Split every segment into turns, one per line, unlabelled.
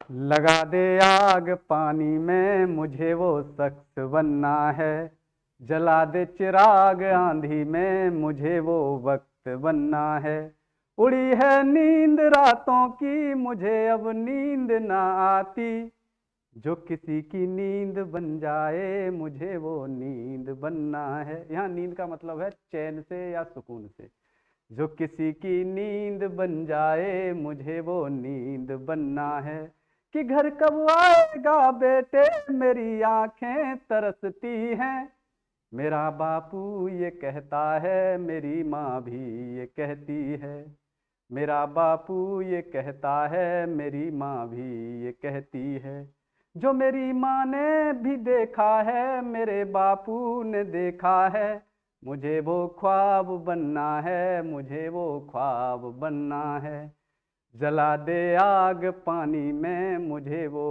लगा दे आग पानी में, मुझे वो शख्स बनना है। जला दे चिराग आंधी में, मुझे वो वक्त बनना है। उड़ी है नींद रातों की, मुझे अब नींद ना आती। जो किसी की नींद बन जाए, मुझे वो नींद बनना है। यहाँ नींद का मतलब है चैन से या सुकून से। जो किसी की नींद बन जाए, मुझे वो नींद बनना है। कि घर कब आएगा बेटे, मेरी आंखें तरसती हैं। मेरा बापू ये कहता है, मेरी माँ भी ये कहती है। मेरा बापू ये कहता है, मेरी माँ भी ये कहती है। जो मेरी माँ ने भी देखा है, मेरे बापू ने देखा है। मुझे वो ख्वाब बनना है, मुझे वो ख्वाब बनना है। जला दे आग पानी में, मुझे वो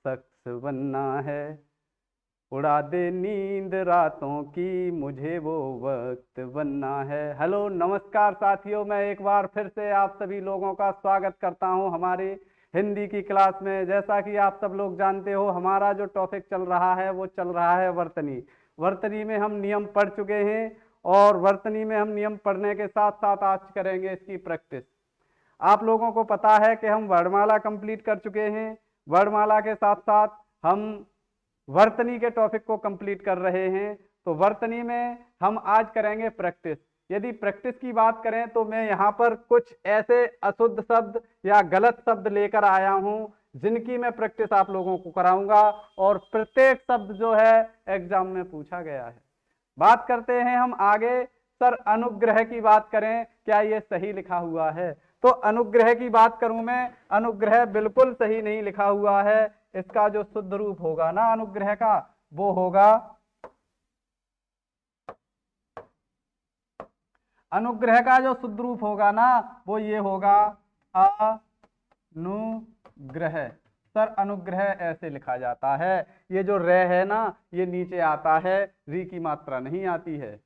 शख्स बनना है। उड़ा दे नींद रातों की, मुझे वो वक्त बनना है। हेलो नमस्कार साथियों, मैं एक बार फिर से आप सभी लोगों का स्वागत करता हूं हमारी हिंदी की क्लास में। जैसा कि आप सब लोग जानते हो, हमारा जो टॉपिक चल रहा है वो चल रहा है वर्तनी। वर्तनी में हम नियम पढ़ चुके हैं और वर्तनी में हम नियम पढ़ने के साथ साथ आज करेंगे इसकी प्रैक्टिस। आप लोगों को पता है कि हम वर्णमाला कंप्लीट कर चुके हैं। वर्णमाला के साथ साथ हम वर्तनी के टॉपिक को कंप्लीट कर रहे हैं। तो वर्तनी में हम आज करेंगे प्रैक्टिस। यदि प्रैक्टिस की बात करें तो मैं यहाँ पर कुछ ऐसे अशुद्ध शब्द या गलत शब्द लेकर आया हूँ जिनकी मैं प्रैक्टिस आप लोगों को कराऊंगा, और प्रत्येक शब्द जो है एग्जाम में पूछा गया है। बात करते हैं हम आगे। सर अनुग्रह की बात करें, क्या ये सही लिखा हुआ है? तो अनुग्रह की बात करूं मैं, अनुग्रह बिल्कुल सही नहीं लिखा हुआ है। इसका जो शुद्ध रूप होगा ना अनुग्रह का, वो होगा, अनुग्रह का जो शुद्ध रूप होगा ना वो ये होगा अनुग्रह। सर अनुग्रह ऐसे लिखा जाता है। ये जो रे है ना, ये नीचे आता है, री की मात्रा नहीं आती है।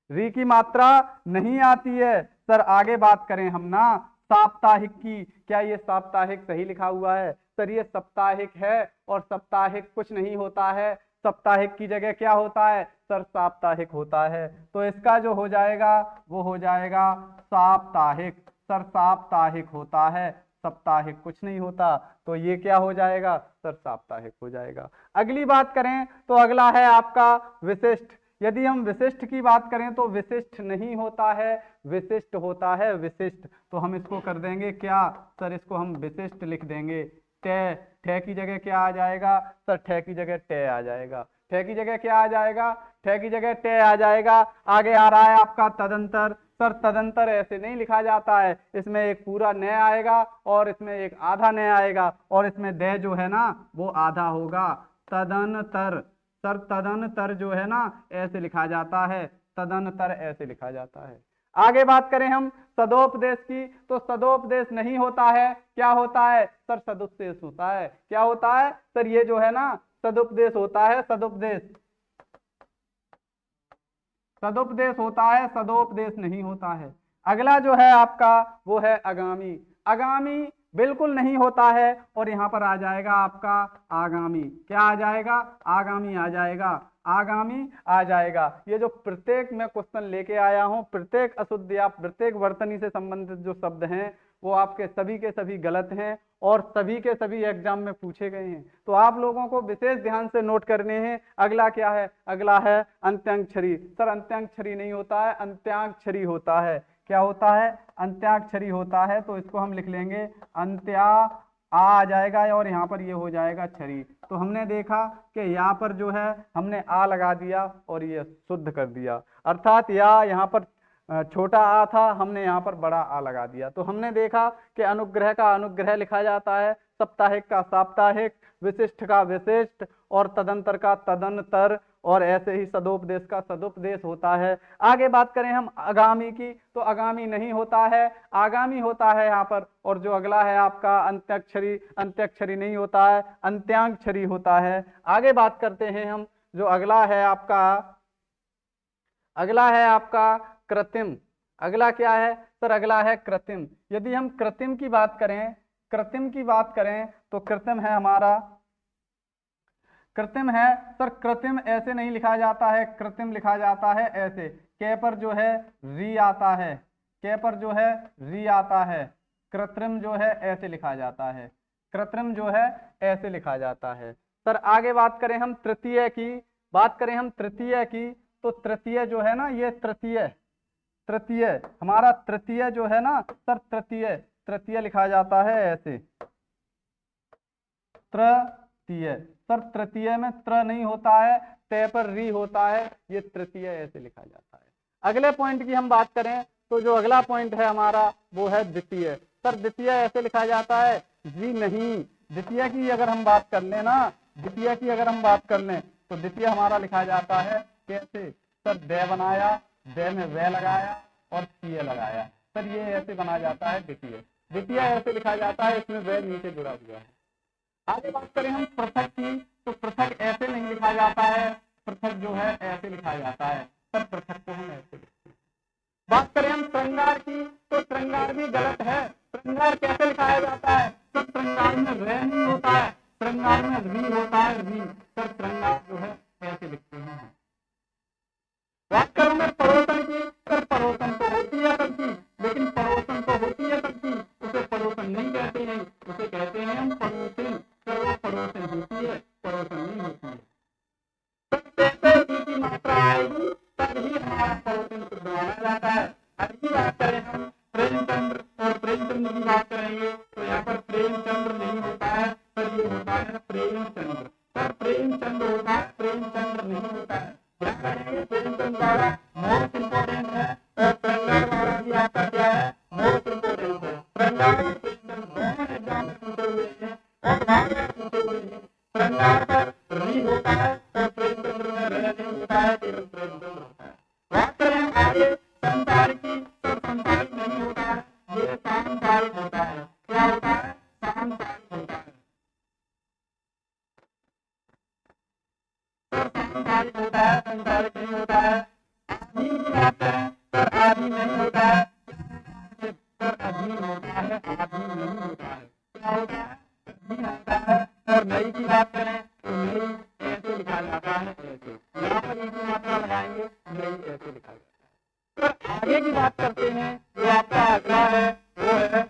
री की मात्रा नहीं आती है। सर आगे बात करें हम ना साप्ताहिक की, क्या ये साप्ताहिक सही लिखा हुआ है? सर ये साप्ताहिक है, और साप्ताहिक कुछ नहीं होता है। साप्ताहिक की जगह क्या होता है? सर साप्ताहिक होता है। तो इसका जो हो जाएगा वो हो जाएगा साप्ताहिक। सर साप्ताहिक होता है, साप्ताहिक कुछ नहीं होता। तो ये क्या हो जाएगा? सर साप्ताहिक हो जाएगा। अगली बात करें तो अगला है आपका विशिष्ट। यदि हम विशिष्ट की बात करें तो विशिष्ट नहीं होता है, विशिष्ट होता है विशिष्ट। तो हम इसको कर देंगे क्या? सर इसको हम विशिष्ट लिख देंगे। टे, ठे की जगह क्या आ जाएगा? सर ठे की जगह टे आ जाएगा। ठे की जगह क्या आ जाएगा? ठे की जगह टे आ जाएगा। आगे आ रहा है आपका तदंतर। सर तदंतर ऐसे नहीं लिखा जाता है। इसमें एक पूरा न आएगा और इसमें एक आधा न आएगा, और इसमें दे जो है ना वो आधा होगा। तदंतर। सर तदंतर जो है ना ऐसे लिखा जाता है, तदंतर ऐसे लिखा जाता है। आगे बात करें हम सदोपदेश की, तो सदोपदेश नहीं होता है। क्या होता है? सर सदुपदेश होता है। क्या होता है? सर ये जो है ना सदुपदेश होता है, सदुपदेश। सदुपदेश होता है, सदोपदेश नहीं होता है। अगला जो है आपका वो है आगामी। आगामी बिल्कुल नहीं होता है, और यहां पर आ जाएगा आपका आगामी। क्या आ जाएगा? आगामी आ जाएगा। आगामी आ जाएगा। ये जो प्रत्येक मैं क्वेश्चन लेके आया हूं, प्रत्येक अशुद्ध या प्रत्येक वर्तनी से संबंधित जो शब्द हैं वो आपके सभी के सभी गलत हैं, और सभी के सभी एग्जाम में पूछे गए हैं। तो आप लोगों को विशेष ध्यान से नोट करने हैं। अगला क्या है? अगला है अंत्याक्षरी। सर अंत्याक्षरी नहीं होता है, अंत्याक्षरी होता है। क्या होता है? अंत्याक्षरी होता है। तो इसको हम लिख लेंगे अंत्या, आ जाएगा, और यहाँ पर ये हो जाएगा छरी। तो हमने देखा कि यहाँ पर जो है हमने आ लगा दिया और ये शुद्ध कर दिया, अर्थात या यहाँ पर छोटा आ था, हमने यहाँ पर बड़ा आ लगा दिया। तो हमने देखा कि अनुग्रह का अनुग्रह लिखा जाता है, साप्ताहिक का साप्ताहिक, विशिष्ट का विशिष्ट, और तदंतर का तदंतर, और ऐसे ही सदोपदेश का सदुपदेश होता है। आगे बात करें हम आगामी की, तो आगामी नहीं होता है, आगामी होता है यहाँ पर। और जो अगला है आपका अंत्याक्षरी, अंत्याक्षरी नहीं होता है, अंत्यांक्षरी होता है। आगे बात करते हैं हम, जो अगला है आपका, अगला है आपका कृत्रिम। अगला क्या है? सर अगला है कृत्रिम। यदि हम कृत्रिम की बात करें, कृत्रिम की बात करें तो कृत्रिम है हमारा, कृत्रिम है सर, कृत्रिम ऐसे नहीं लिखा जाता है, कृत्रिम लिखा जाता है ऐसे, के पर जो है री आता है, के पर जो है री आता है, कृत्रिम जो है ऐसे लिखा जाता है, कृत्रिम जो है ऐसे लिखा जाता है। सर आगे बात करें हम तृतीय की, बात करें हम तृतीय की, तो तृतीय जो है ना, ये तृतीय, तृतीय हमारा तृतीय जो है ना सर, तृतीय, तृतीय लिखा जाता है ऐसे, तृतीय। सर तृतीय में त्र नहीं होता है, ते पर री होता है, ये तृतीय ऐसे लिखा जाता है। अगले पॉइंट की हम बात करें तो जो अगला पॉइंट है हमारा वो है द्वितीय। सर द्वितीय ऐसे लिखा जाता है, जी नहीं, द्वितीय की अगर हम बात कर लें ना, द्वितीय की अगर हम बात कर लें तो द्वितीय हमारा लिखा जाता है कैसे, सर दे बनाया, दे में वे लगाया और सीए लगाया, सर ये ऐसे बना जाता है द्वितीय। द्वितीय ऐसे लिखा जाता है, इसमें वे नीचे जुड़ा हुआ है। आगे बात करें हम पृथक की, तो पृथक ऐसे नहीं लिखा जाता है, पृथक जो है ऐसे लिखा जाता है, सर पृथक को हम ऐसे लिखते हैं। बात करें हम श्रृंगार की, तो श्रृंगार भी गलत है, श्रृंगार कैसे लिखाया जाता है, तो श्रृंगार में रे नहीं होता है, श्रृंगार में री होता है, री, सर श्रृंगार जो है ऐसे लिखते हैं। बात करूं मैं पड़ोसन की, सर पड़ोसन तो होती है सबकी, लेकिन पड़ोसन तो होती है सबकी, उसे पड़ोसन नहीं कहते हैं, उसे कहते हैं हम पड़ोसन, सर वो पड़ोसन होती है, पड़ोसन नहीं होती है। जैसे की मात्रा आएगी तभी हमारा पड़ोसन शुद्ध माना जाता है। अगली बात करें हम प्रेमचंद्र, और प्रेमचंद्र की बात करेंगे तो यहाँ पर प्रेमचंद्र नहीं होता है, सर ये होता है प्रेमचंद्र, सर प्रेमचंद्र होता है, प्रेमचंद्र नहीं होता है। प्रेमचंद्र वाला मोस्ट इम्पोर्टेंट है, और श्रृंगार वाला भी आपका क्या है, मोस्ट इम्पोर्टेंट है। श्रृंगार और प्रेमचंद्र दोनों एग्जाम में पूछे हुए हैं और बार-बार पूछे हुए हैं। श्रृंगार पर री होता है और प्रेमचंद्र में रे नहीं होता है, केवल प्रेमचंद्र होता है। बात करें आगे संसार की, तो संसारिक नहीं होता है, ये सांसारिक होता है। क्या होता है, सांसारिक होता है, सांसारिक होता है, संसारिक नहीं होता है। अधीन की बात करें सर अधीन नहीं होता है, सर अधीन होता है, अधीन नहीं होता है। क्या होता है, अधीन होता है। और नई की बात करें तो नई ऐसे लिखा जाता है, ऐसे, यहाँ पर ई की मात्रा लगाएंगे, नई ऐसे लिखा जाता है। सर आगे की बात करते हैं, जो आपका अगला है वो है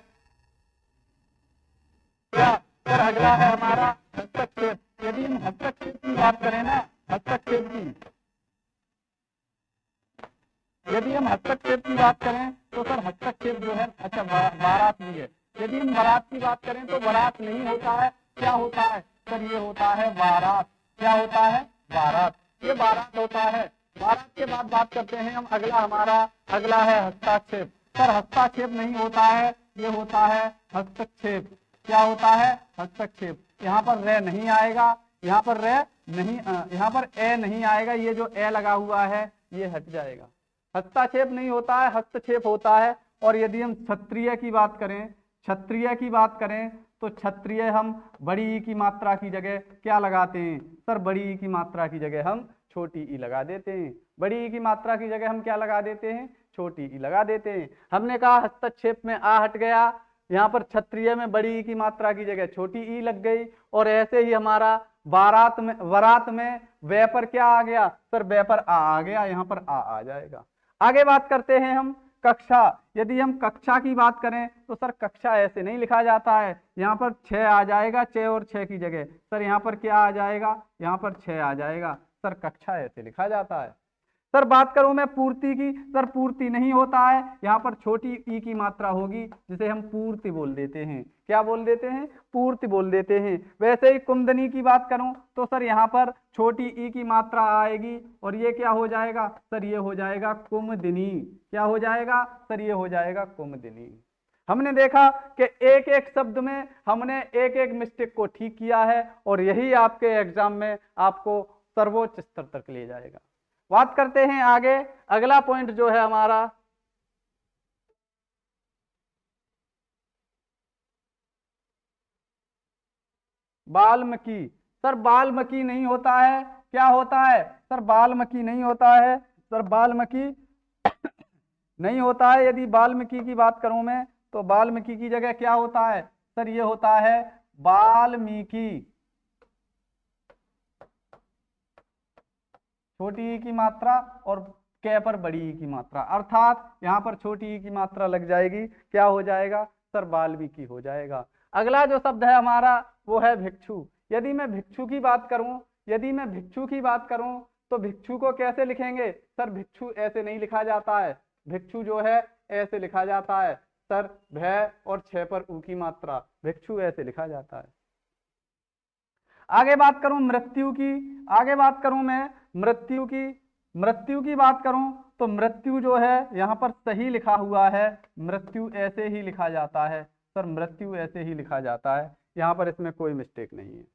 क्या, सर अगला है हमारा हस्तक्षेप। यदि हम हस्तक्षेप की बात करें ना, हस्तक्षेप की, यदि हम हस्तक्षेप की बात करें तो सर हस्तक्षेप जो है, अच्छा बारात भी है। यदि हम बारात की बात करें तो बारात नहीं होता है, क्या होता है, सर ये होता है बारात। क्या होता है, बारात, ये बारात होता है। बारात के बाद बात करते हैं हम अगला, हमारा अगला है हस्ताक्षेप। सर हस्ताक्षेप नहीं होता है, ये होता है हस्तक्षेप। क्या होता है, हस्तक्षेप। यहाँ पर रे नहीं आएगा, यहाँ पर रे नहीं, यहाँ पर ए नहीं आएगा, ये जो ए लगा हुआ है ये हट जाएगा। हस्तक्षेप नहीं होता है, हस्तक्षेप होता है। और यदि हम क्षत्रिय की बात करें, क्षत्रिय की बात करें तो क्षत्रिय हम बड़ी ई की मात्रा की जगह क्या लगाते हैं, सर बड़ी ई की मात्रा की जगह हम छोटी ई लगा देते हैं। बड़ी ई की मात्रा की जगह हम क्या लगा देते हैं, छोटी ई लगा देते हैं। हमने कहा हस्तक्षेप में आ हट गया, यहाँ पर क्षत्रिय में बड़ी ई की मात्रा की जगह छोटी ई लग गई। और ऐसे ही हमारा बारात में, वरात में वे पर क्या आ गया, सर वे पर आ गया, यहाँ पर आ जाएगा। आगे बात करते हैं हम कक्षा। यदि हम कक्षा की बात करें तो सर कक्षा ऐसे नहीं लिखा जाता है, यहाँ पर 6 आ जाएगा, 6 और 6 की जगह सर यहाँ पर क्या आ जाएगा, यहाँ पर 6 आ जाएगा, सर कक्षा ऐसे लिखा जाता है। सर बात करूं मैं पूर्ति की, सर पूर्ति नहीं होता है, यहाँ पर छोटी ई की मात्रा होगी जिसे हम पूर्ति बोल देते हैं। क्या बोल देते हैं, पूर्ति बोल देते हैं। वैसे ही कुमदनी की बात करूं तो सर यहाँ पर छोटी ई की मात्रा आएगी और ये क्या हो जाएगा, सर ये हो जाएगा कुमदिनी। क्या हो जाएगा, सर ये हो जाएगा कुमदिनी। हमने देखा कि एक एक शब्द में हमने एक एक मिस्टेक को ठीक किया है और यही आपके एग्जाम में आपको सर्वोच्च स्तर तक ले जाएगा। बात करते हैं आगे, अगला पॉइंट जो है हमारा वाल्मीकि। सर वाल्मीकि नहीं होता है, क्या होता है, सर वाल्मीकि नहीं होता है, सर वाल्मीकि नहीं होता है। यदि वाल्मीकि की बात करूं मैं तो वाल्मीकि की जगह क्या होता है, सर ये होता है वाल्मीकि। छोटी ई की मात्रा और क पर बड़ी ई की मात्रा, अर्थात यहाँ पर छोटी ई की मात्रा लग जाएगी, क्या हो जाएगा सर वाल्मीकि हो जाएगा। अगला जो शब्द है हमारा वो है भिक्षु। यदि मैं भिक्षु की बात करूं, यदि मैं भिक्षु की बात करूं तो भिक्षु को कैसे लिखेंगे सर? भिक्षु ऐसे नहीं लिखा जाता है, भिक्षु जो है ऐसे लिखा जाता है सर, भय और छह पर ऊ की मात्रा, भिक्षु ऐसे लिखा जाता है। आगे बात करूं मृत्यु की, आगे बात करूं मैं मृत्यु की, मृत्यु की बात करूं तो मृत्यु जो है यहाँ पर सही लिखा हुआ है, मृत्यु ऐसे ही लिखा जाता है सर, मृत्यु ऐसे ही लिखा जाता है, यहाँ पर इसमें कोई मिस्टेक नहीं है।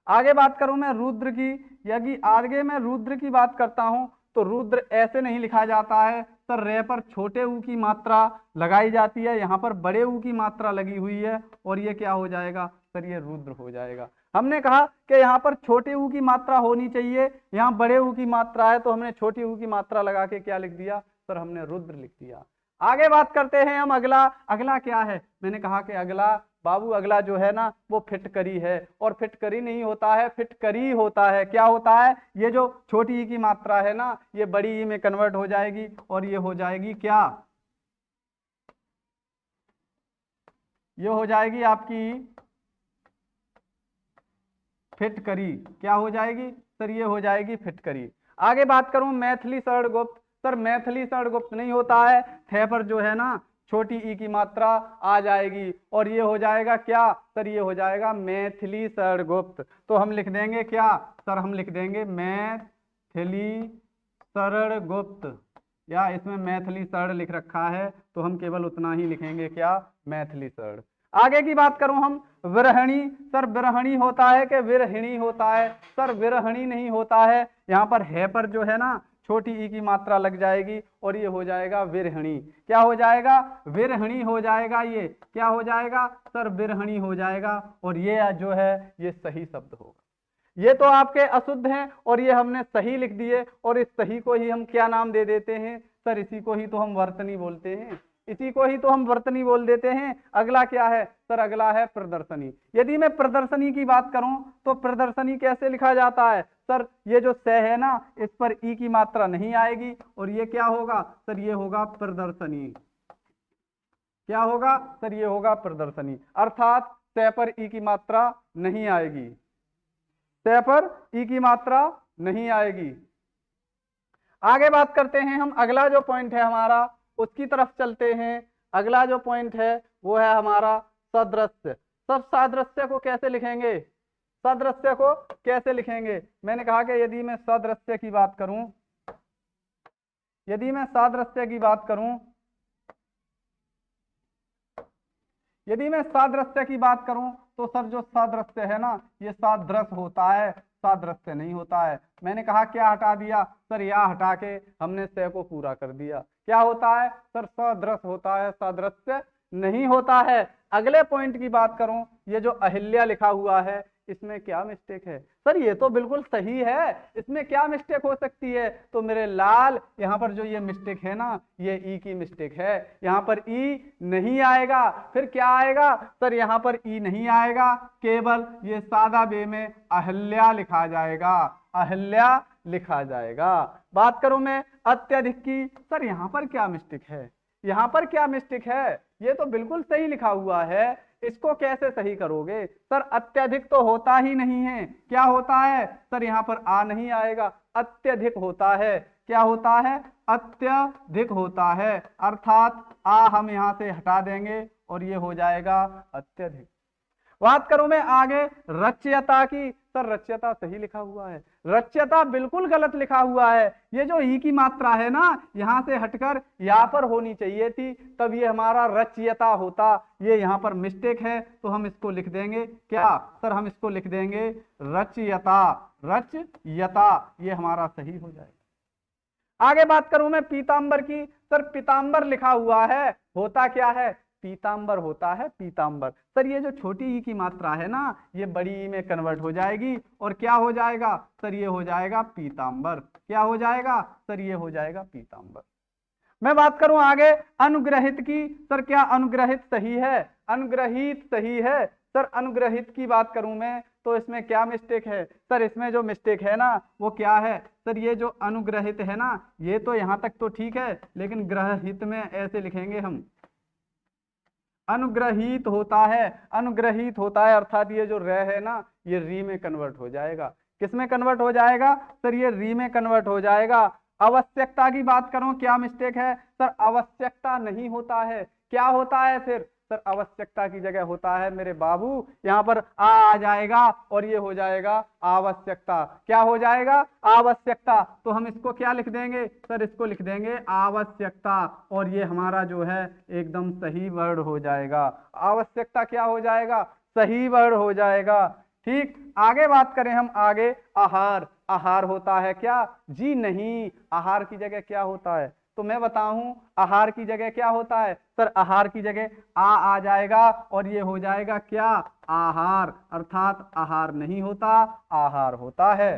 आगे बात करूं मैं रुद्र की, यदि आगे मैं रुद्र की बात करता हूं तो रुद्र ऐसे नहीं लिखा जाता है सर, रे पर छोटे ऊ की मात्रा लगाई जाती है, यहाँ पर बड़े ऊ की मात्रा लगी हुई है और ये क्या हो जाएगा सर? ये रुद्र हो जाएगा। हमने कहा कि यहाँ पर छोटे ऊ की मात्रा होनी चाहिए, यहाँ बड़े ऊ की मात्रा है तो हमने छोटी ऊ की मात्रा लगा के क्या लिख दिया सर? हमने रुद्र लिख दिया। आगे बात करते हैं हम अगला, अगला क्या है? मैंने कहा कि अगला बाबू, अगला जो है ना वो फिटकरी है, और फिटकरी नहीं होता है, फिटकरी होता है। क्या होता है? ये जो छोटी ई की मात्रा है ना ये बड़ी ई में कन्वर्ट हो जाएगी और ये हो जाएगी क्या? ये हो जाएगी आपकी फिटकरी। क्या हो जाएगी सर? ये हो जाएगी फिटकरी। आगे बात करूं मैथिली षडगुप्त, सर मैथिली षडगुप्त नहीं होता है, थे पर जो है ना छोटी ई की मात्रा आ जाएगी और ये हो जाएगा क्या सर? ये हो जाएगा मैथिली षडगुप्त। तो हम लिख देंगे क्या सर? हम लिख देंगे मैथिली षडगुप्त, या इसमें मैथिली षड लिख रखा है तो हम केवल उतना ही लिखेंगे क्या? मैथिली षड। आगे की बात करूं हम विरहणी, सर विरहणी होता है कि विरहिणी होता है? सर विरहणी नहीं होता है, यहाँ पर है पर जो है ना छोटी ई की मात्रा लग जाएगी और ये हो जाएगा विरहिणी। क्या हो जाएगा? विरहिणी हो जाएगा। ये क्या हो जाएगा सर? विरहिणी हो जाएगा और ये जो है ये सही शब्द होगा। ये तो आपके अशुद्ध हैं और ये हमने सही लिख दिए और इस सही को ही हम क्या नाम दे देते हैं सर? इसी को ही तो हम वर्तनी बोलते हैं, इसी को ही तो हम वर्तनी बोल देते हैं। अगला क्या है सर? अगला है प्रदर्शनी। यदि मैं प्रदर्शनी की बात करूं तो प्रदर्शनी कैसे लिखा जाता है सर? ये जो स है ना इस पर ई की मात्रा नहीं आएगी और ये क्या होगा सर? ये होगा प्रदर्शनी। क्या होगा सर? ये होगा प्रदर्शनी, अर्थात स पर ई की मात्रा नहीं आएगी, स पर ई की मात्रा नहीं आएगी। आगे बात करते हैं हम, अगला जो पॉइंट है हमारा उसकी तरफ चलते हैं। अगला जो पॉइंट है वो है हमारा सदृश्य। सब सादृश्य को कैसे लिखेंगे? सदृश्य को कैसे लिखेंगे? मैंने कहा कि यदि मैं सदृश्य की बात करूं, यदि मैं सादृश्य की बात करूं, यदि मैं सादृश्य की बात करूं तो सर जो सादृश्य है ना ये सादृश्य होता है, सादृश्य नहीं होता है। मैंने कहा क्या हटा दिया सर? या हटा के हमने से को पूरा कर दिया। क्या होता है सर? सदृश्य होता है, सादृश्य नहीं होता है। अगले पॉइंट की बात करूं, ये जो अहिल्या लिखा हुआ है इसमें क्या मिस्टेक है सर? ये तो बिल्कुल सही है, इसमें क्या मिस्टेक हो सकती है? तो मेरे लाल यहाँ पर जो ये मिस्टेक है ना ये ई की मिस्टेक है, यहाँ पर ई नहीं आएगा। फिर क्या आएगा सर? यहाँ पर ई नहीं आएगा, केवल ये सादा बे में अहिल्या लिखा जाएगा, अहिल्या लिखा जाएगा। बात करूं मैं अत्यधिक की, सर यहाँ पर क्या मिस्टेक है? यहाँ पर क्या मिस्टेक है? ये तो बिल्कुल सही लिखा हुआ है, इसको कैसे सही करोगे सर? अत्यधिक तो होता ही नहीं है। क्या होता है सर? यहाँ पर आ नहीं आएगा, अत्यधिक होता है। क्या होता है? अत्यधिक होता है, अर्थात आ हम यहाँ से हटा देंगे और ये हो जाएगा अत्यधिक। बात करूं मैं आगे रच्यता की, सर रच्यता सही लिखा हुआ है, रच्यता बिल्कुल गलत लिखा हुआ है। ये जो ई की मात्रा है ना यहां से हटकर यहाँ पर होनी चाहिए थी, तब ये हमारा रच्यता होता। ये यहाँ पर मिस्टेक है तो हम इसको लिख देंगे क्या सर? हम इसको लिख देंगे रच्यता, रच्यता, ये हमारा सही हो जाएगा। आगे बात करूं मैं पीतांबर की, सर पीतांबर लिखा हुआ है, होता क्या है? पीतांबर होता है, पीतांबर। सर ये जो छोटी ई की मात्रा है ना ये बड़ी ई में कन्वर्ट हो जाएगी और क्या हो जाएगा सर? ये हो जाएगा पीतांबर। क्या हो जाएगा सर? ये हो जाएगा पीतांबर। मैं बात करूं आगे अनुग्रहित की, सर क्या अनुग्रहित सही है? अनुग्रहित सही है। सर अनुग्रहित की बात करूं मैं तो इसमें क्या मिस्टेक है? सर इसमें जो मिस्टेक है ना वो क्या है? सर ये जो अनुग्रहित है ना, ये तो यहां तक तो ठीक है, लेकिन ग्रहित में ऐसे लिखेंगे हम, अनुग्रहित होता है, अनुग्रहित होता है, अर्थात ये जो र है ना ये री में कन्वर्ट हो जाएगा। किस में कन्वर्ट हो जाएगा? सर ये री में कन्वर्ट हो जाएगा। आवश्यकता की बात करूं, क्या मिस्टेक है? सर आवश्यकता नहीं होता है, क्या होता है फिर? सर आवश्यकता की जगह होता है मेरे बाबू, यहाँ पर आ जाएगा और ये हो जाएगा आवश्यकता। क्या हो जाएगा? आवश्यकता। तो हम इसको क्या लिख देंगे? सर इसको लिख देंगे आवश्यकता, और ये हमारा जो है एकदम सही वर्ड हो जाएगा। आवश्यकता क्या हो जाएगा? सही वर्ड हो जाएगा। ठीक, आगे बात करें हम, आगे आहार। आहार होता है क्या? जी नहीं, आहार की जगह क्या होता है? तो मैं बताऊं आहार की जगह क्या होता है? सर आहार की जगह आ जाएगा और ये हो जाएगा क्या? आहार, अर्थात आहार नहीं होता, आहार होता है।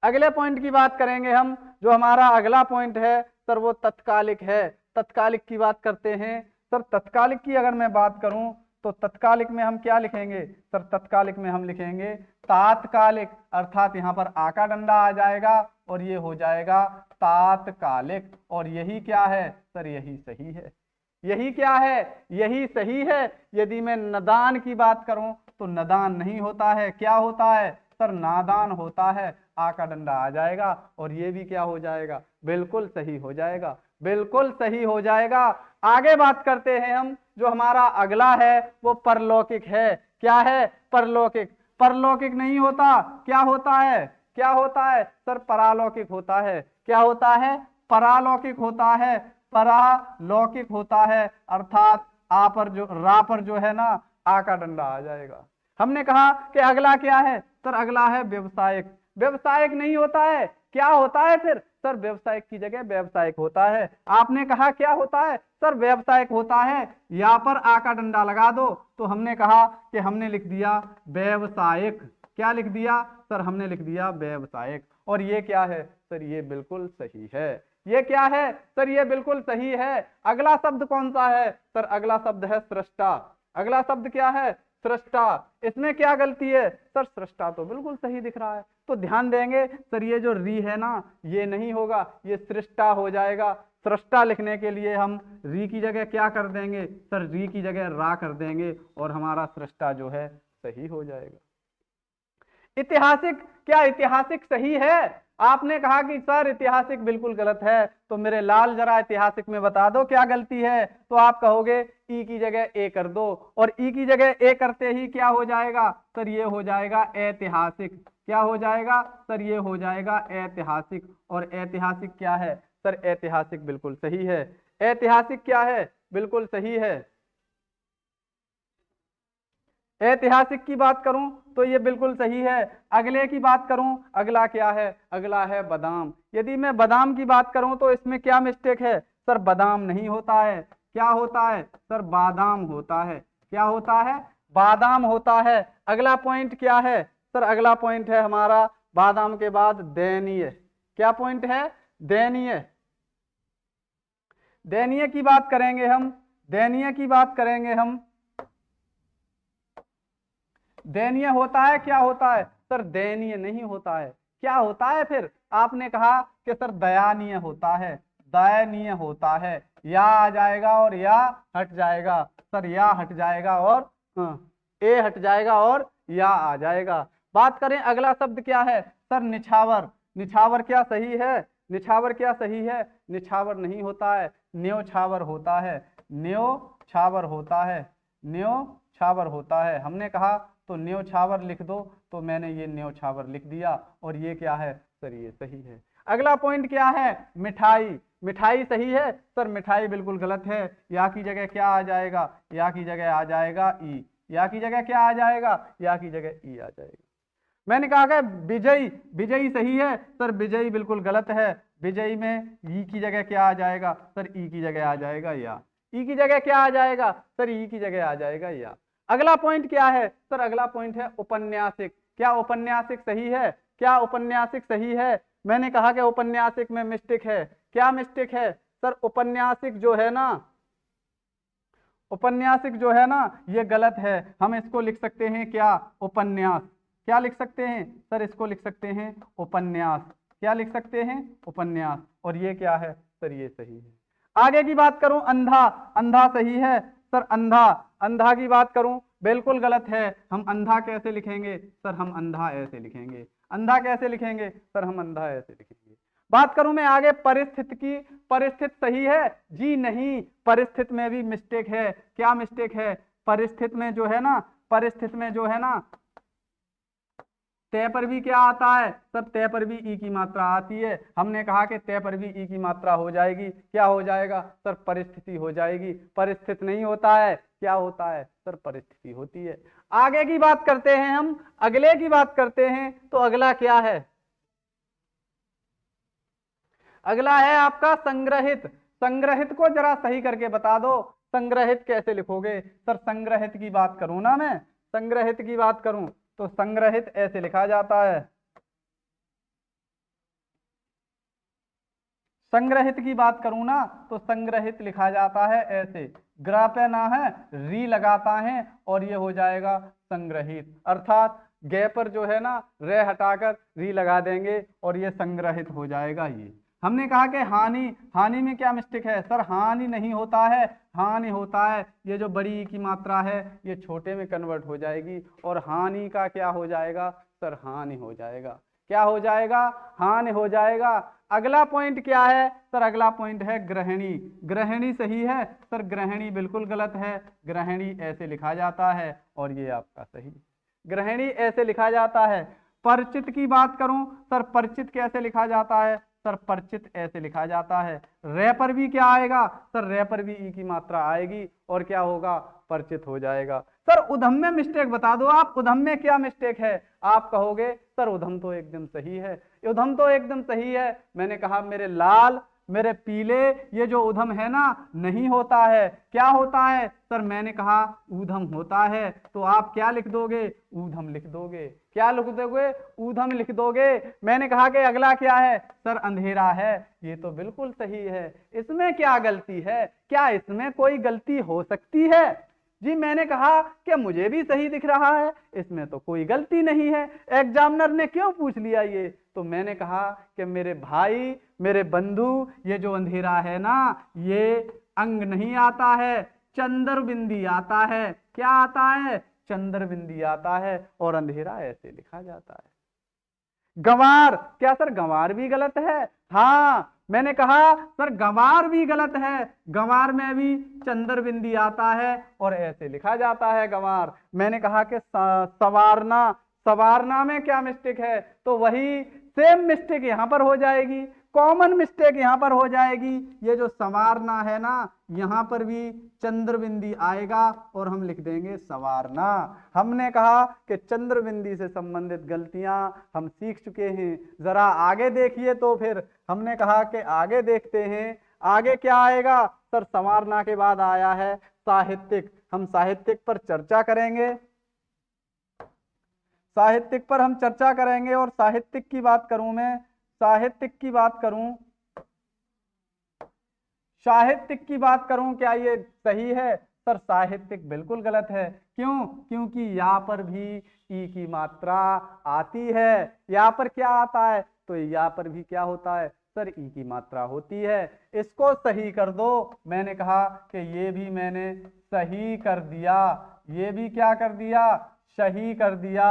अगले पॉइंट की बात करेंगे हम, जो हमारा अगला पॉइंट है सर वो तत्कालिक है। तत्कालिक की बात करते हैं। सर तत्कालिक की अगर मैं बात करूं तो तत्कालिक में हम क्या लिखेंगे? सर तत्कालिक में हम लिखेंगे तात्कालिक, अर्थात यहाँ पर आ का डंडा आ जाएगा और ये हो जाएगा तात्कालिक। और यही क्या है? सर यही सही है। यही क्या है? यही सही है। यदि मैं नदान की बात करूं तो नदान नहीं होता है, क्या होता है? सर नादान होता है। आ का डंडा आ जाएगा और ये भी क्या हो जाएगा? बिल्कुल सही हो जाएगा, बिल्कुल सही हो जाएगा। आगे बात करते हैं हम, जो हमारा अगला है वो परलौकिक है। क्या है? परलौकिक। परलौकिक नहीं होता, क्या होता है? क्या होता है? सर परालौकिक होता है। क्या होता है? परालौकिक होता है, परालौकिक होता है, अर्थात आ पर जो रा पर जो है ना आ का डंडा आ जाएगा। हमने कहा कि अगला क्या है? सर अगला है व्यवसायिक। व्यवसायिक नहीं होता है, क्या होता है फिर? सर व्यवसायिक की जगह व्यवसायिक होता है। आपने कहा क्या होता है? सर व्यवसायिक होता है। यहाँ पर आ का डंडा लगा दो तो हमने कहा कि हमने लिख दिया व्यवसायिक। क्या लिख दिया? सर हमने लिख दिया व्यवसायिक। और ये क्या है? सर ये बिल्कुल सही है। ये क्या है? सर ये बिल्कुल सही है। अगला शब्द कौन सा है? सर अगला शब्द है सृष्टा। अगला शब्द क्या है? सृष्टा। इसमें क्या गलती है? सर सृष्टा तो बिल्कुल सही दिख रहा है। तो ध्यान देंगे सर ये जो री है ना ये नहीं होगा, ये सृष्टा हो जाएगा। सृष्टा लिखने के लिए हम री की जगह क्या कर देंगे? सर री की जगह रा कर देंगे और हमारा सृष्टा जो है सही हो जाएगा। ऐतिहासिक, क्या ऐतिहासिक सही है? आपने कहा कि सर ऐतिहासिक बिल्कुल गलत है, तो मेरे लाल जरा ऐतिहासिक में बता दो क्या गलती है। तो आप कहोगे ई की जगह ए कर दो, और ई की जगह ए करते ही क्या हो जाएगा? सर ये हो जाएगा ऐतिहासिक। क्या हो जाएगा? सर ये हो जाएगा ऐतिहासिक। और ऐतिहासिक क्या है? सर ऐतिहासिक बिल्कुल सही है। ऐतिहासिक क्या है? बिल्कुल सही है। ऐतिहासिक की बात करूं तो ये बिल्कुल सही है। अगले की बात करूं, अगला क्या है? अगला है बादाम। यदि मैं बादाम की बात करूं तो इसमें क्या मिस्टेक है? सर बादाम नहीं होता है, क्या होता है? सर बादाम होता है। क्या होता है? बादाम होता है। अगला पॉइंट क्या है? सर अगला पॉइंट है हमारा बादाम के बाद दयनीय। क्या पॉइंट है? दयनीय। दयनीय की बात करेंगे हम, दयनीय की बात करेंगे हम। दयनीय होता है, क्या होता है? सर दयनीय नहीं होता है, क्या होता है फिर? आपने कहा कि सर दयानीय होता है, दयनीय होता है। या आ जाएगा और या हट जाएगा। सर या हट जाएगा और ए हट जाएगा और या आ जाएगा। बात करें अगला शब्द क्या है? सर निछावर। निछावर क्या सही है? निछावर क्या सही है? निछावर नहीं होता है, न्योछावर होता है। न्योछावर होता है, न्योछावर होता है। हमने कहा तो न्योछावर लिख दो, तो मैंने ये न्योछावर लिख दिया और ये क्या है? सर ये सही है। अगला पॉइंट क्या है? मिठाई। मिठाई सही है? सर मिठाई बिल्कुल गलत है। या की जगह क्या आ जाएगा? या की जगह आ जाएगा ई। या की जगह क्या आ जाएगा? या की जगह ई आ जाएगा। मैंने कहा कि विजयी, विजयी सही है। सर विजयी बिल्कुल गलत है। विजयी में ई की जगह क्या आ जाएगा? सर ई की जगह आ जाएगा या। ई की जगह क्या आ जाएगा? सर ई की जगह आ जाएगा या। अगला पॉइंट क्या है? सर अगला पॉइंट है उपन्यासिक। क्या उपन्यासिक सही है? क्या उपन्यासिक सही है? मैंने कहा कि उपन्यासिक में मिस्टेक है। क्या मिस्टेक है? सर उपन्यासिक जो है ना, उपन्यासिक जो है ना ये गलत है, हम इसको लिख सकते हैं क्या, उपन्यास। क्या लिख सकते हैं सर, इसको लिख सकते हैं उपन्यास। क्या लिख सकते हैं, उपन्यास। और ये क्या है सर, ये सही है। आगे की बात करूं, अंधा, अंधा सही है सर, अंधा, अंधा की बात करूं बिल्कुल गलत है। हम अंधा कैसे लिखेंगे सर, हम अंधा ऐसे लिखेंगे। अंधा कैसे लिखेंगे सर, हम अंधा ऐसे लिखेंगे। बात करूं मैं आगे परिस्थिति की, परिस्थिति सही है जी नहीं, परिस्थिति में भी मिस्टेक है। क्या मिस्टेक है, परिस्थिति में जो है ना, परिस्थिति में जो है ना तय पर भी क्या आता है सर, तय पर भी ई की मात्रा आती है। हमने कहा कि तय पर भी ई की मात्रा हो जाएगी, क्या हो जाएगा सर, परिस्थिति हो जाएगी। परिस्थिति नहीं होता है, क्या होता है सर, परिस्थिति होती है। आगे की बात करते हैं हम, अगले की बात करते हैं, तो अगला क्या है, अगला है आपका संग्रहित। संग्रहित को जरा सही करके बता दो, संग्रहित कैसे लिखोगे सर। संग्रहित की बात करूं ना मैं, संग्रहित की बात करूं तो संग्रहित ऐसे लिखा जाता है। संग्रहित की बात करूं ना तो संग्रहित लिखा जाता है ऐसे, ग्रह पे ना है री लगाता है और ये हो जाएगा संग्रहित। अर्थात गे पर जो है ना रे हटाकर री लगा देंगे और ये संग्रहित हो जाएगा। ये हमने कहा कि हानि, हानि में क्या मिस्टेक है सर, हानि नहीं होता है, हानि होता है। ये जो बड़ी की मात्रा है ये छोटे में कन्वर्ट हो जाएगी और हानि का क्या हो जाएगा सर, हानि हो जाएगा। क्या हो जाएगा, हानि हो जाएगा। अगला पॉइंट क्या है सर, अगला पॉइंट है ग्रहणी। ग्रहणी सही है सर, ग्रहणी बिल्कुल गलत है, ग्रहणी ऐसे लिखा जाता है और ये आपका सही, ग्रहणी ऐसे लिखा जाता है। परिचित की बात करूं सर, परिचित कैसे लिखा जाता है सर, परिचित ऐसे लिखा जाता है। रे पर भी क्या आएगा सर, रे पर भी ई की मात्रा आएगी और क्या होगा, परिचित हो जाएगा। सर उधम में मिस्टेक बता दो आप, उधम में क्या मिस्टेक है। आप कहोगे सर उधम तो एकदम सही है, उधम तो एकदम सही है। मैंने कहा मेरे लाल, मेरे पीले, ये जो उधम है ना नहीं होता है, क्या होता है सर, मैंने कहा ऊधम होता है। तो आप क्या लिख दोगे, ऊधम लिख दोगे। क्या लिख दोगे, ऊधम लिख दोगे। मैंने कहा कि अगला क्या है सर, अंधेरा है। ये तो बिल्कुल सही है, इसमें क्या गलती है, क्या इसमें कोई गलती हो सकती है जी। मैंने कहा कि मुझे भी सही दिख रहा है, इसमें तो कोई गलती नहीं है। एग्जामिनर ने क्यों पूछ लिया ये, तो मैंने कहा कि मेरे भाई, मेरे बंधु, ये जो अंधेरा है ना ये अंग नहीं आता है, चंद्र बिंदी आता है। क्या आता है, चंद्र बिंदी आता है और अंधेरा ऐसे लिखा जाता है। गंवार, क्या सर गंवार भी गलत है, हाँ मैंने कहा सर गंवार भी गलत है। गंवार में भी चंद्र बिंदी आता है और ऐसे लिखा जाता है गंवार। मैंने कहा कि सवारना, सवारना में क्या मिस्टेक है, तो वही सेम मिस्टेक यहां पर हो जाएगी, कॉमन मिस्टेक यहां पर हो जाएगी। ये जो संवारना है ना यहां पर भी चंद्र बिंदी आएगा और हम लिख देंगे संवारना। हमने कहा कि चंद्र बिंदी से संबंधित गलतियां हम सीख चुके हैं। जरा आगे देखिए, तो फिर हमने कहा कि आगे देखते हैं। आगे क्या आएगा सर, संवारना के बाद आया है साहित्यिक। हम साहित्यिक पर चर्चा करेंगे, साहित्यिक पर हम चर्चा करेंगे। और साहित्यिक की बात करूं मैं, साहित्यिक की बात करूं, साहित्यिक की बात करूं, क्या ये सही है सर, साहित्यिक बिल्कुल गलत है। क्यों, क्योंकि यहाँ पर भी ई की मात्रा आती है। यहाँ पर क्या आता है, तो यहाँ पर भी क्या होता है सर, ई की मात्रा होती है। इसको सही कर दो। मैंने कहा कि ये भी मैंने सही कर दिया, ये भी क्या कर दिया, सही कर दिया।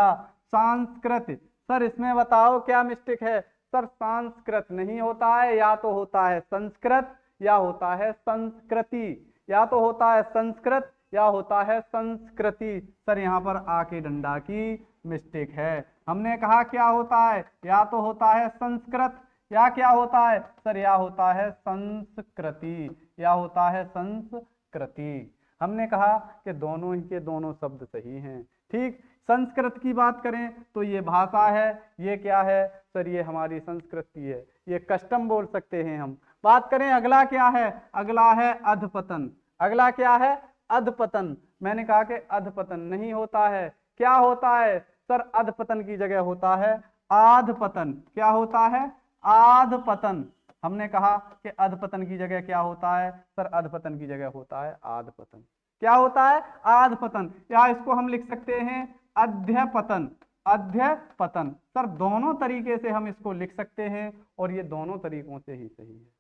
संस्कृत, सर इसमें बताओ क्या मिस्टेक है सर, संस्कृत नहीं होता है, या तो होता है संस्कृत या होता है संस्कृति, या तो होता है संस्कृत या होता है संस्कृति। सर यहाँ पर आके डंडा की मिस्टेक है। हमने कहा क्या होता है, या तो होता है संस्कृत या क्या होता है सर, या होता है संस्कृति, या होता है संस्कृति। हमने कहा कि दोनों ही के दोनों शब्द सही हैं। ठीक, संस्कृत की बात करें तो ये भाषा है, ये क्या है सर, ये हमारी संस्कृति है, ये कस्टम बोल सकते हैं हम। बात करें अगला क्या है, अगला है अधपतन। अगला क्या है, अधपतन। मैंने कहा कि अधपतन नहीं होता है, क्या होता है सर, अधपतन की जगह होता है आधपतन। क्या होता है, आधपतन। हमने कहा कि अधपतन की जगह क्या होता है सर, अधपतन की जगह होता है आधपतन। क्या होता है? आधपतन, या इसको हम लिख सकते हैं अध्यपतन। अध्यपतन सर दोनों तरीके से हम इसको लिख सकते हैं और ये दोनों तरीकों से ही सही है।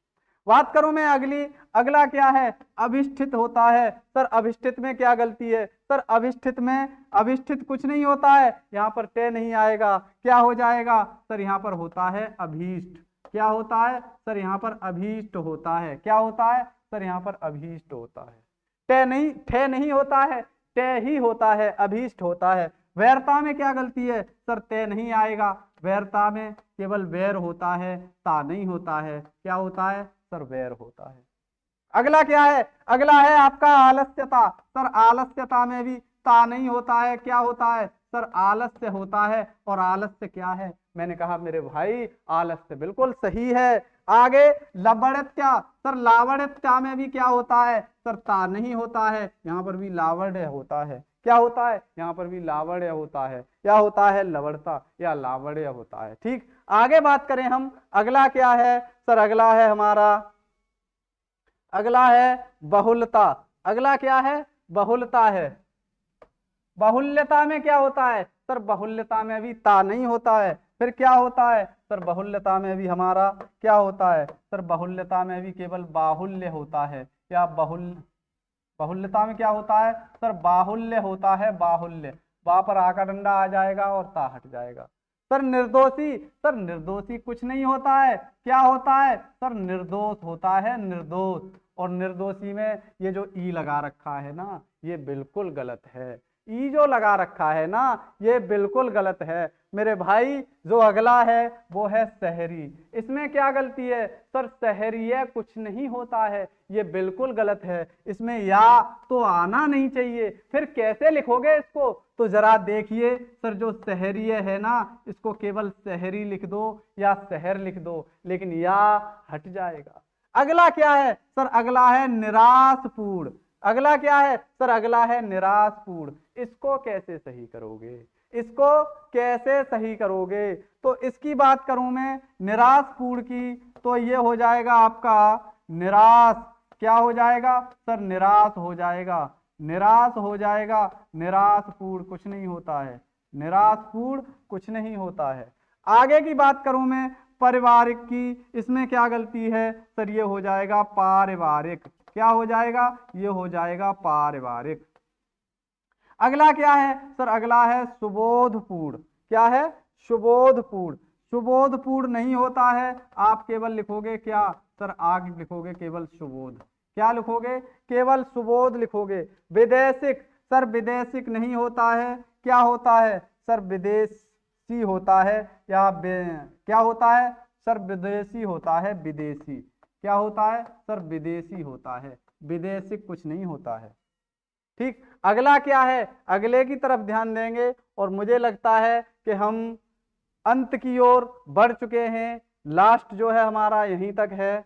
बात करूं मैं अगला क्या है? अभिष्ठित होता है। सर अभिष्ठित में क्या गलती है? सर अभिष्ठित कुछ नहीं होता है, यहाँ पर टे नहीं आएगा, क्या हो जाएगा? सर यहाँ पर होता है अभीष्ट। क्या होता है? सर यहाँ पर अभीष्ट होता है। क्या होता है? सर यहाँ पर अभीष्ट होता है। टे नहीं होता है, टे ही होता है, अभीष्ट होता है। वैरता में क्या गलती है? सर ते नहीं आएगा, वैरता में केवल वैर होता है, ता नहीं होता है। क्या होता है? सर वैर होता है। अगला क्या है? अगला है आपका आलस्यता। सर आलस्यता में भी ता नहीं होता है, क्या होता है? सर आलस्य होता है। और आलस्य क्या है? मैंने कहा मेरे भाई आलस्य बिल्कुल सही है। आगे लवणत्या। सर लावण्यता में भी क्या होता है? सर ता नहीं होता है, यहाँ पर भी लावण्य होता है। क्या होता है? यहाँ पर भी लावण्य होता है। क्या होता है? लवणता या लावण्य होता है। ठीक, आगे बात करें हम, अगला क्या है? सर अगला है हमारा, अगला है बहुलता। अगला क्या है? बहुलता है। बहुल्यता में क्या होता है? सर बहुल्यता में भी ता नहीं होता है, फिर क्या होता है? सर बहुल्यता में भी हमारा क्या होता है? सर बहुल्यता में भी केवल बाहुल्य होता है। क्या बहुल्यता में क्या होता है? सर बाहुल्य होता है, बाहुल्य। वहां पर आका डंडा आ जाएगा और ता हट जाएगा। सर निर्दोषी। सर निर्दोषी कुछ नहीं होता है, क्या होता है? सर निर्दोष होता है, निर्दोष। और निर्दोषी में ये जो ई लगा रखा है ना, ये बिल्कुल गलत है। ई जो लगा रखा है ना, ये बिल्कुल गलत है मेरे भाई। जो अगला है वो है शहरी। इसमें क्या गलती है? सर शहरीय कुछ नहीं होता है, ये बिल्कुल गलत है। इसमें या तो आना नहीं चाहिए, फिर कैसे लिखोगे इसको? तो जरा देखिए सर, जो शहरीय है ना, इसको केवल शहरी लिख दो या शहर लिख दो, लेकिन या हट जाएगा। अगला क्या है? सर अगला है निराशपूर्ण। अगला क्या है? सर अगला है निराशपूर्ण। इसको कैसे सही करोगे? इसको कैसे सही करोगे? तो इसकी बात करूं मैं निराशपूर्ण की, तो ये हो जाएगा आपका निराश। क्या हो जाएगा? सर निराश हो जाएगा, निराश हो जाएगा। निराशपूर्ण कुछ नहीं होता है, निराशपूर्ण कुछ नहीं होता है। आगे की बात करूं मैं पारिवारिक की, इसमें क्या गलती है? सर ये हो जाएगा पारिवारिक। क्या हो जाएगा? ये हो जाएगा पारिवारिक। अगला क्या है? सर अगला है सुबोधपूर्ण। क्या है? सुबोधपूर्ण। सुबोधपूर्ण नहीं होता है, आप केवल लिखोगे क्या? सर आगे लिखोगे केवल सुबोध। क्या लिखोगे? केवल सुबोध लिखोगे। विदेशिक। सर विदेशिक नहीं होता है, क्या होता है? सर विदेशी होता है, या क्या होता है? सर विदेशी होता है, विदेशी। क्या होता है? सर विदेशी होता है, विदेशिक कुछ नहीं होता है। ठीक, अगला क्या है? अगले की तरफ ध्यान देंगे और मुझे लगता है कि हम अंत की ओर बढ़ चुके हैं। लास्ट जो है हमारा यहीं तक है,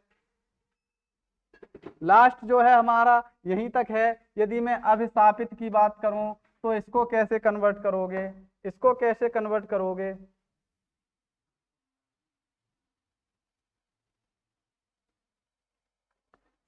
लास्ट जो है हमारा यहीं तक है। यदि मैं अभिसापित की बात करूं तो इसको कैसे कन्वर्ट करोगे? इसको कैसे कन्वर्ट करोगे?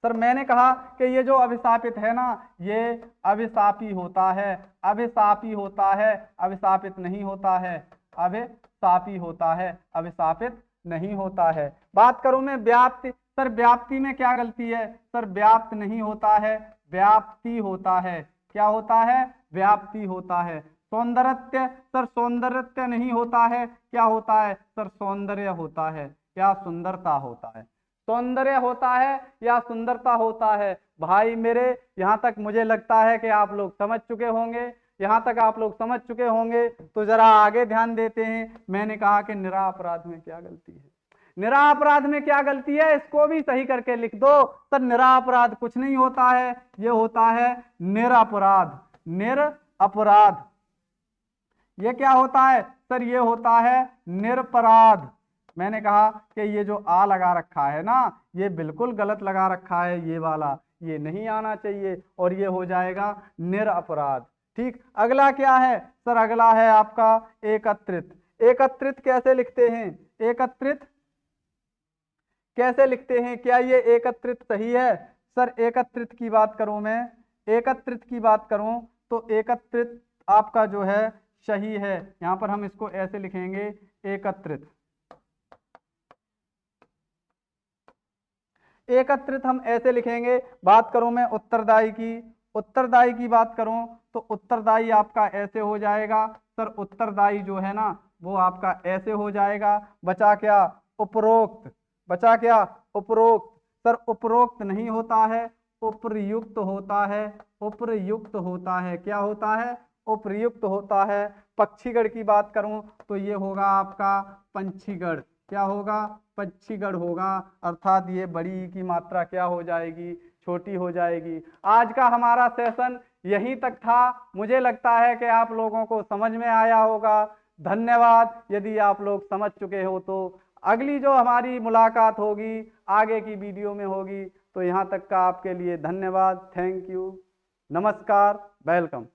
सर मैंने कहा कि ये जो अभिशापित है ना, ये अभिशापी होता है, अभिशापी होता है, अभिशापित नहीं होता है। अभिशापी होता है, अभिशापित नहीं होता है। बात करूं मैं व्याप्ति। सर व्याप्ति में क्या गलती है? सर व्याप्त नहीं होता है, व्याप्ति होता है। क्या होता है? व्याप्ति होता है। सौंदर्य। सर सौंदर्य नहीं होता है, क्या होता है? सर सौंदर्य होता है, क्या सुंदरता होता है। सौंदर्य होता है या सुंदरता होता है। भाई मेरे, यहाँ तक मुझे लगता है कि आप लोग समझ चुके होंगे। यहाँ तक आप लोग समझ चुके होंगे तो जरा आगे ध्यान देते हैं। मैंने कहा कि निरापराध में क्या गलती है? निरापराध में क्या गलती है, इसको भी सही करके लिख दो। सर निरापराध कुछ नहीं होता है, ये होता है निरपराध। निरपराध ये क्या होता है? सर ये होता है निरपराध। मैंने कहा कि ये जो आ लगा रखा है ना, ये बिल्कुल गलत लगा रखा है, ये वाला ये नहीं आना चाहिए और ये हो जाएगा निरपराध। ठीक, अगला क्या है? सर अगला है आपका एकत्रित। एकत्रित कैसे लिखते हैं? एकत्रित कैसे लिखते हैं? क्या ये एकत्रित सही है? सर एकत्रित की बात करूं मैं, एकत्रित की बात करूं तो एकत्रित आपका जो है सही है। यहां पर हम इसको ऐसे लिखेंगे, एकत्रित। एकत्रित हम ऐसे लिखेंगे। बात करूं मैं उत्तरदायी की, उत्तरदायी की बात करूं तो उत्तरदायी आपका ऐसे हो जाएगा सर, उत्तरदायी जो है ना वो आपका ऐसे हो जाएगा। बचा क्या? उपरोक्त। बचा क्या? उपरोक्त। सर उपरोक्त नहीं होता है, उपर्युक्त होता है। उपर्युक्त होता है। क्या होता है? उपर्युक्त होता है। पक्षीगढ़ की बात करूं तो ये होगा आपका पंछीगढ़। क्या होगा? पंछीगढ़ होगा। अर्थात ये बड़ी की मात्रा क्या हो जाएगी? छोटी हो जाएगी। आज का हमारा सेशन यहीं तक था। मुझे लगता है कि आप लोगों को समझ में आया होगा। धन्यवाद। यदि आप लोग समझ चुके हो तो अगली जो हमारी मुलाकात होगी आगे की वीडियो में होगी। तो यहाँ तक का आपके लिए धन्यवाद। Thank you. नमस्कार। वेलकम।